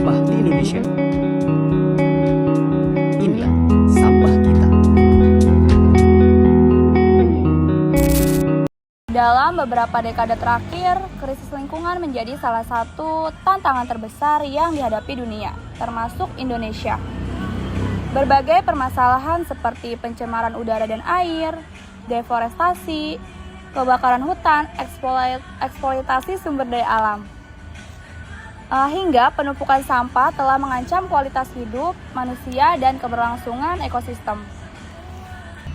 sampah di Indonesia. Inilah sampah kita. Dalam beberapa dekade terakhir, krisis lingkungan menjadi salah satu tantangan terbesar yang dihadapi dunia, termasuk Indonesia. Berbagai permasalahan seperti pencemaran udara dan air, deforestasi, kebakaran hutan, eksploitasi sumber daya alam, hingga penumpukan sampah telah mengancam kualitas hidup manusia dan keberlangsungan ekosistem.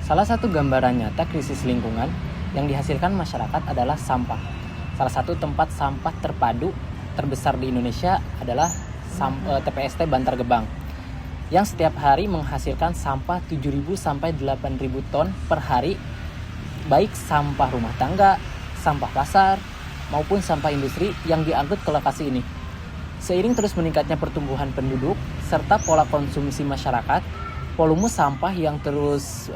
Salah satu gambaran nyata krisis lingkungan yang dihasilkan masyarakat adalah sampah. Salah satu tempat sampah terpadu terbesar di Indonesia adalah TPST Bantar Gebang, yang setiap hari menghasilkan sampah 7.000 sampai 8.000 ton per hari, baik sampah rumah tangga, sampah pasar, maupun sampah industri yang diangkut ke lokasi ini. Seiring terus meningkatnya pertumbuhan penduduk serta pola konsumsi masyarakat, volume sampah yang terus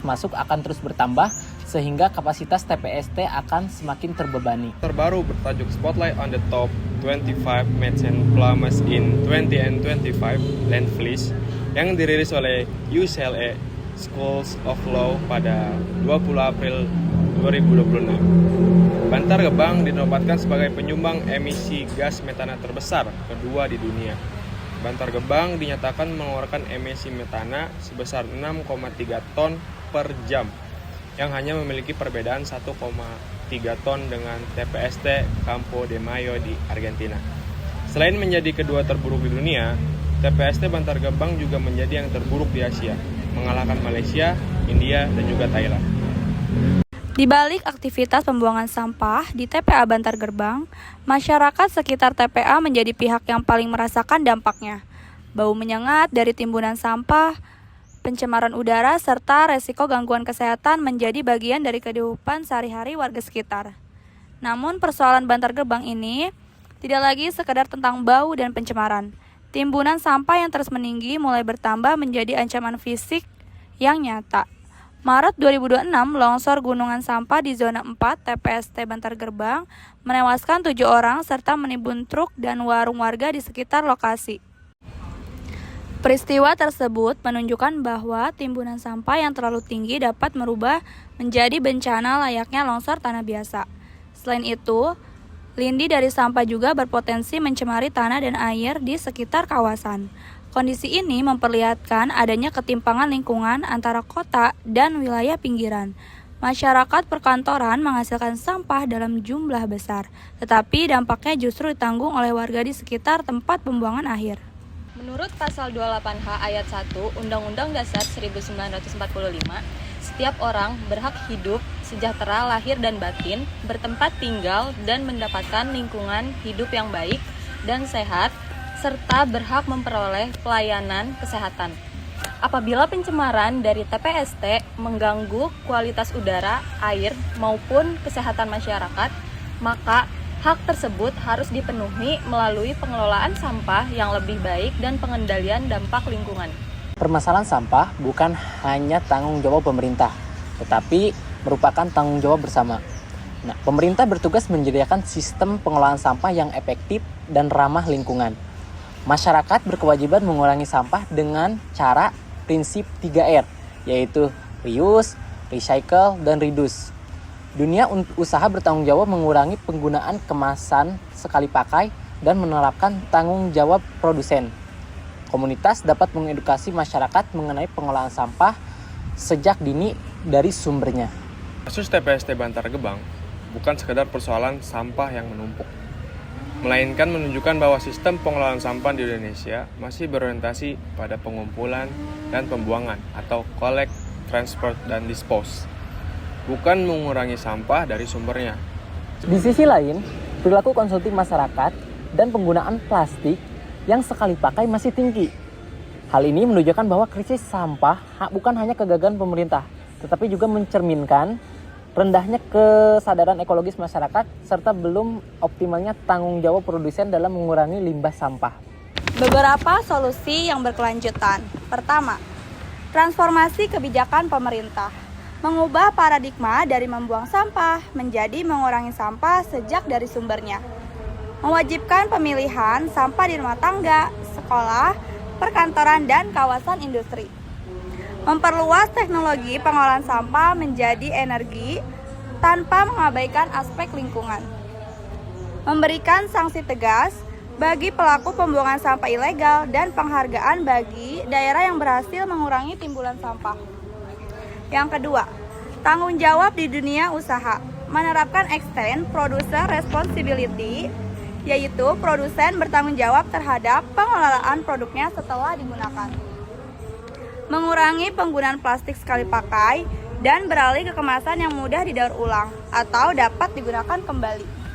masuk akan terus bertambah sehingga kapasitas TPST akan semakin terbebani. Terbaru bertajuk Spotlight on the Top 25 Methane Plumes in 2025 Landfills yang dirilis oleh UCLA School of Law pada 20 April 2026. Bantar Gebang dinobatkan sebagai penyumbang emisi gas metana terbesar kedua di dunia. Bantar Gebang dinyatakan mengeluarkan emisi metana sebesar 6,3 ton per jam, yang hanya memiliki perbedaan 1,3 ton dengan TPST Campo de Mayo di Argentina. Selain menjadi kedua terburuk di dunia, TPST Bantar Gebang juga menjadi yang terburuk di Asia, mengalahkan Malaysia, India, dan juga Thailand. Di balik aktivitas pembuangan sampah di TPA Bantar Gebang, masyarakat sekitar TPA menjadi pihak yang paling merasakan dampaknya. Bau menyengat dari timbunan sampah, pencemaran udara, serta resiko gangguan kesehatan menjadi bagian dari kehidupan sehari-hari warga sekitar. Namun persoalan Bantar Gebang ini tidak lagi sekedar tentang bau dan pencemaran. Timbunan sampah yang terus meninggi mulai bertambah menjadi ancaman fisik yang nyata. Maret 2026, longsor gunungan sampah di zona 4 TPST Bantar Gebang menewaskan 7 orang serta menimbun truk dan warung warga di sekitar lokasi. Peristiwa tersebut menunjukkan bahwa timbunan sampah yang terlalu tinggi dapat merubah menjadi bencana layaknya longsor tanah biasa. Selain itu, lindi dari sampah juga berpotensi mencemari tanah dan air di sekitar kawasan. Kondisi ini memperlihatkan adanya ketimpangan lingkungan antara kota dan wilayah pinggiran. Masyarakat perkantoran menghasilkan sampah dalam jumlah besar, tetapi dampaknya justru ditanggung oleh warga di sekitar tempat pembuangan akhir. Menurut Pasal 28H Ayat 1 Undang-Undang Dasar 1945, setiap orang berhak hidup, sejahtera lahir dan batin, bertempat tinggal dan mendapatkan lingkungan hidup yang baik dan sehat, serta berhak memperoleh pelayanan kesehatan. Apabila pencemaran dari TPST mengganggu kualitas udara, air, maupun kesehatan masyarakat, maka hak tersebut harus dipenuhi melalui pengelolaan sampah yang lebih baik dan pengendalian dampak lingkungan. Permasalahan sampah bukan hanya tanggung jawab pemerintah, tetapi merupakan tanggung jawab bersama. Pemerintah bertugas menyediakan sistem pengelolaan sampah yang efektif dan ramah lingkungan. Masyarakat berkewajiban mengurangi sampah dengan cara prinsip 3R, yaitu reuse, recycle, dan reduce. Dunia usaha bertanggung jawab mengurangi penggunaan kemasan sekali pakai dan menerapkan tanggung jawab produsen. Komunitas dapat mengedukasi masyarakat mengenai pengelolaan sampah sejak dini dari sumbernya. Kasus TPST Bantar Gebang bukan sekedar persoalan sampah yang menumpuk, melainkan menunjukkan bahwa sistem pengelolaan sampah di Indonesia masih berorientasi pada pengumpulan dan pembuangan atau collect, transport, dan dispose, bukan mengurangi sampah dari sumbernya. Di sisi lain, perilaku konsumtif masyarakat dan penggunaan plastik yang sekali pakai masih tinggi. Hal ini menunjukkan bahwa krisis sampah bukan hanya kegagalan pemerintah, tetapi juga mencerminkan rendahnya kesadaran ekologis masyarakat serta belum optimalnya tanggung jawab produsen dalam mengurangi limbah sampah. Beberapa solusi yang berkelanjutan. Pertama, transformasi kebijakan pemerintah. Mengubah paradigma dari membuang sampah menjadi mengurangi sampah sejak dari sumbernya. mewajibkan pemilihan sampah di rumah tangga, sekolah, perkantoran, dan kawasan industri. Memperluas teknologi pengolahan sampah menjadi energi tanpa mengabaikan aspek lingkungan. Memberikan sanksi tegas bagi pelaku pembuangan sampah ilegal dan penghargaan bagi daerah yang berhasil mengurangi timbulan sampah. Yang kedua, tanggung jawab di dunia usaha. Menerapkan extend producer responsibility, yaitu produsen bertanggung jawab terhadap pengelolaan produknya setelah digunakan. Mengurangi penggunaan plastik sekali pakai dan beralih ke kemasan yang mudah didaur ulang atau dapat digunakan kembali.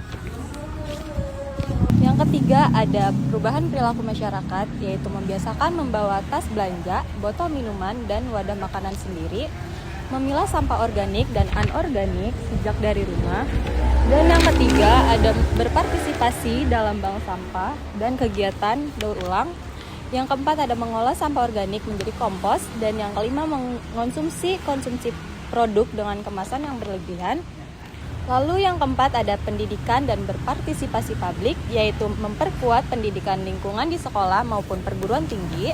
Yang ketiga ada perubahan perilaku masyarakat, yaitu membiasakan membawa tas belanja, botol minuman, dan wadah makanan sendiri, memilah sampah organik dan anorganik sejak dari rumah. Dan yang ketiga ada berpartisipasi dalam bank sampah dan kegiatan daur ulang. Yang keempat ada mengolah sampah organik menjadi kompos. Dan yang kelima mengonsumsi produk dengan kemasan yang berlebihan. Lalu yang keempat ada pendidikan dan berpartisipasi publik, yaitu memperkuat pendidikan lingkungan di sekolah maupun perguruan tinggi,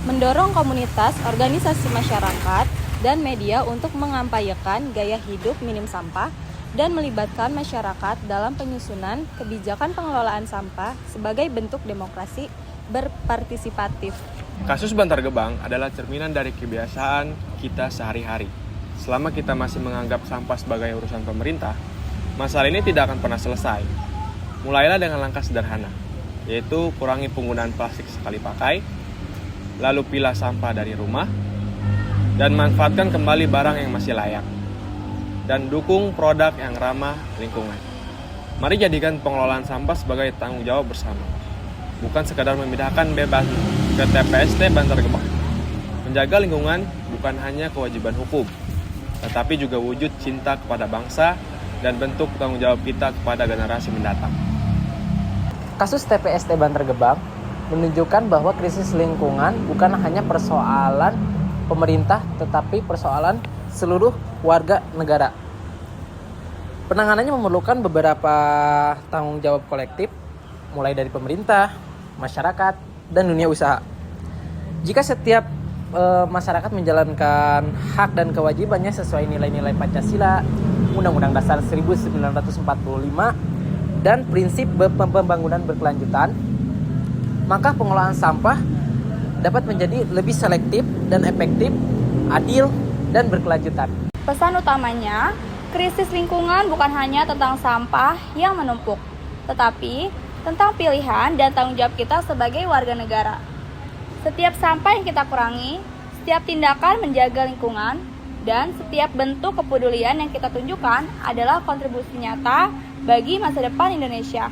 mendorong komunitas, organisasi masyarakat, dan media untuk mengampanyekan gaya hidup minim sampah, dan melibatkan masyarakat dalam penyusunan kebijakan pengelolaan sampah sebagai bentuk demokrasi berpartisipatif. Kasus Bantar Gebang adalah cerminan dari kebiasaan kita sehari-hari. Selama kita masih menganggap sampah sebagai urusan pemerintah, masalah ini tidak akan pernah selesai. Mulailah dengan langkah sederhana, yaitu kurangi penggunaan plastik sekali pakai, lalu pilah sampah dari rumah, dan manfaatkan kembali barang yang masih layak, dan dukung produk yang ramah lingkungan. Mari jadikan pengelolaan sampah sebagai tanggung jawab bersama, bukan sekadar memindahkan bebas ke TPST Bantar Gebang. Menjaga lingkungan bukan hanya kewajiban hukum, tetapi juga wujud cinta kepada bangsa dan bentuk tanggung jawab kita kepada generasi mendatang. Kasus TPST Bantar Gebang menunjukkan bahwa krisis lingkungan bukan hanya persoalan pemerintah, tetapi persoalan seluruh warga negara. Penanganannya memerlukan beberapa tanggung jawab kolektif, mulai dari pemerintah, masyarakat, dan dunia usaha. Jika setiap masyarakat menjalankan hak dan kewajibannya sesuai nilai-nilai Pancasila, Undang-Undang Dasar 1945, dan prinsip pembangunan berkelanjutan, maka pengelolaan sampah dapat menjadi lebih selektif dan efektif, adil, dan berkelanjutan. Pesan utamanya, krisis lingkungan bukan hanya tentang sampah yang menumpuk, tetapi tentang pilihan dan tanggung jawab kita sebagai warga negara. Setiap sampah yang kita kurangi, setiap tindakan menjaga lingkungan, dan setiap bentuk kepedulian yang kita tunjukkan adalah kontribusi nyata bagi masa depan Indonesia.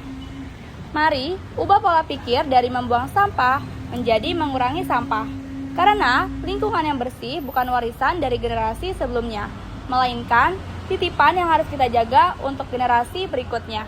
Mari ubah pola pikir dari membuang sampah menjadi mengurangi sampah. Karena lingkungan yang bersih bukan warisan dari generasi sebelumnya, melainkan titipan yang harus kita jaga untuk generasi berikutnya.